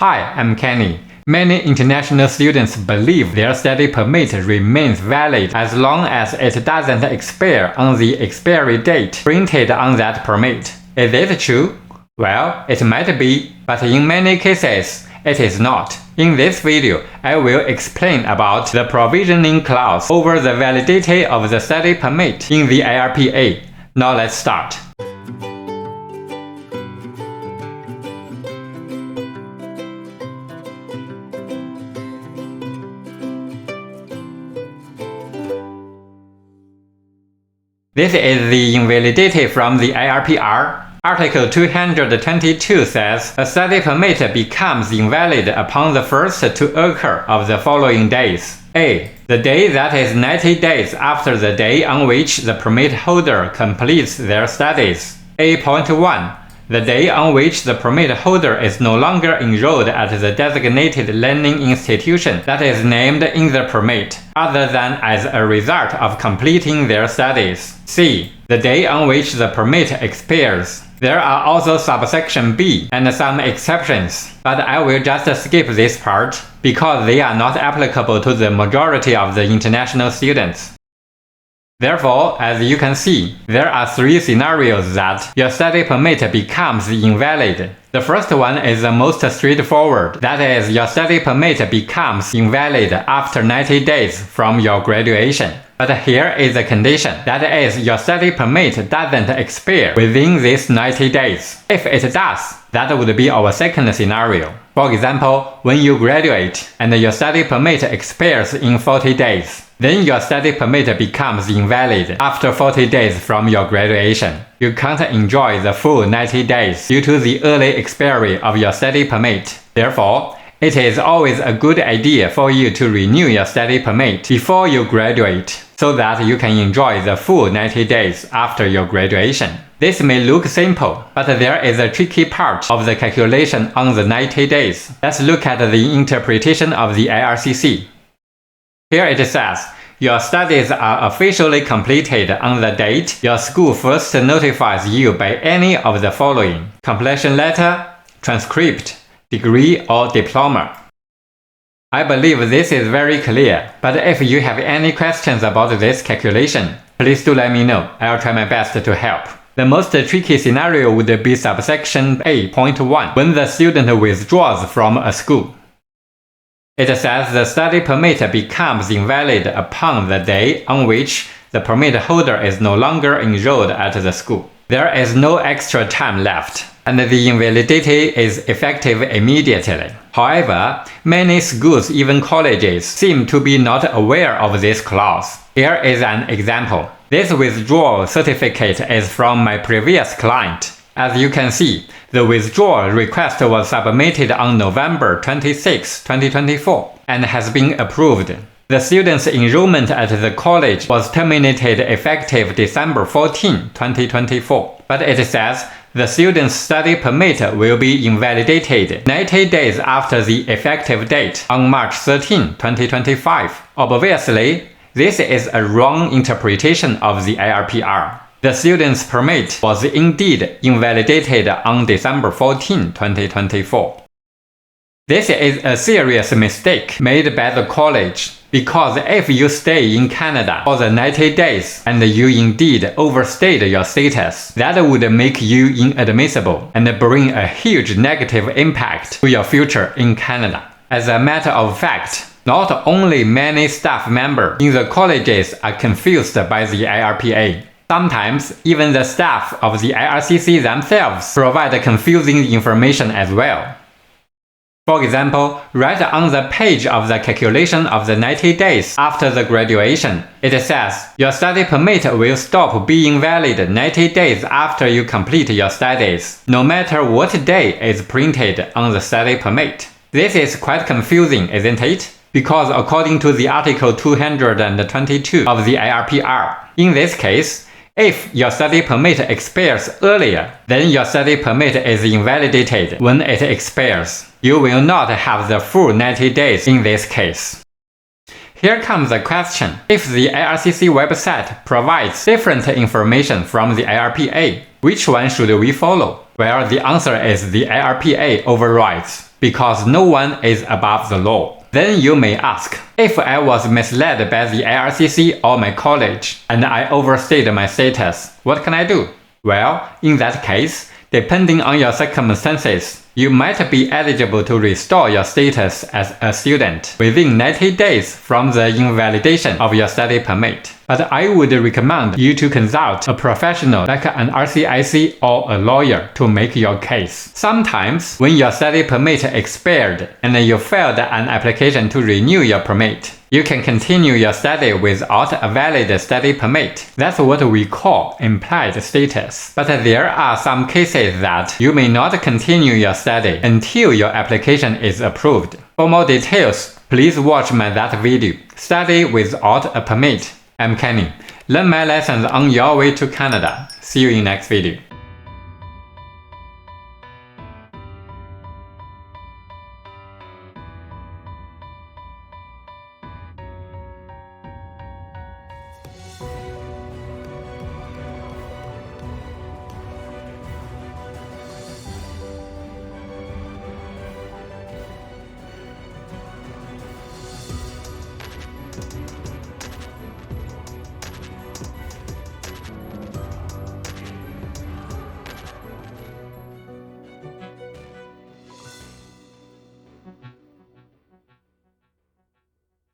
Hi, I'm Kenny. Many international students believe their study permit remains valid as long as it doesn't expire on the expiry date printed on that permit. Is it true? Well, it might be, but in many cases, it is not. In this video, I will explain about the provisioning clause over the validity of the study permit in the IRPR. Now let's start. This is the invalidity from the IRPR. Article 222 says a study permit becomes invalid upon the first to occur of the following days. A. The day that is 90 days after the day on which the permit holder completes their studies. A.1. The day on which the permit holder is no longer enrolled at the designated learning institution that is named in the permit, other than as a result of completing their studies. C. The day on which the permit expires. There are also subsection B and some exceptions, but I will just skip this part because they are not applicable to the majority of the international students. Therefore, as you can see, there are three scenarios that your study permit becomes invalid. The first one is the most straightforward, that is, your study permit becomes invalid after 90 days from your graduation. But here is the condition, that is, your study permit doesn't expire within these 90 days. If it does, that would be our second scenario. For example, when you graduate and your study permit expires in 40 days, then your study permit becomes invalid after 40 days from your graduation. You can't enjoy the full 90 days due to the early expiry of your study permit. Therefore, it is always a good idea for you to renew your study permit before you graduate, so that you can enjoy the full 90 days after your graduation. This may look simple, but there is a tricky part of the calculation on the 90 days. Let's look at the interpretation of the IRCC. Here it says, your studies are officially completed on the date your school first notifies you by any of the following: completion letter, transcript, degree or diploma. I believe this is very clear, but if you have any questions about this calculation, please do let me know. I'll try my best to help. The most tricky scenario would be subsection A.1, when the student withdraws from a school. It says the study permit becomes invalid upon the day on which the permit holder is no longer enrolled at the school. There is no extra time left, and the invalidity is effective immediately. However, many schools, even colleges, seem to be not aware of this clause. Here is an example. This withdrawal certificate is from my previous client. As you can see, the withdrawal request was submitted on November 26, 2024 and has been approved. The student's enrollment at the college was terminated effective December 14, 2024, but it says the student's study permit will be invalidated 90 days after the effective date on March 13, 2025. Obviously, this is a wrong interpretation of the IRPR. The student's permit was indeed invalidated on December 14, 2024. This is a serious mistake made by the college, because if you stay in Canada for the 90 days and you indeed overstayed your status, that would make you inadmissible and bring a huge negative impact to your future in Canada. As a matter of fact, not only many staff members in the colleges are confused by the IRPR. Sometimes, even the staff of the IRCC themselves provide confusing information as well. For example, right on the page of the calculation of the 90 days after the graduation, it says, your study permit will stop being valid 90 days after you complete your studies, no matter what day is printed on the study permit. This is quite confusing, isn't it? Because according to the Article 222 of the IRPR, in this case, if your study permit expires earlier, then your study permit is invalidated when it expires. You will not have the full 90 days in this case. Here comes the question. If the IRCC website provides different information from the IRPR, which one should we follow? Well, the answer is the IRPR overrides. because no one is above the law. Then you may ask, if I was misled by the IRCC or my college, and I overstayed my status, what can I do? Well, in that case, depending on your circumstances, you might be eligible to restore your status as a student within 90 days from the invalidation of your study permit. But I would recommend you to consult a professional like an RCIC or a lawyer to make your case. Sometimes, when your study permit expired and you filed an application to renew your permit, you can continue your study without a valid study permit. That's what we call implied status. But there are some cases that you may not continue your study until your application is approved. For more details, please watch that video, Study Without a Permit. I'm Kenny. Learn my lessons on your way to Canada. See you in next video.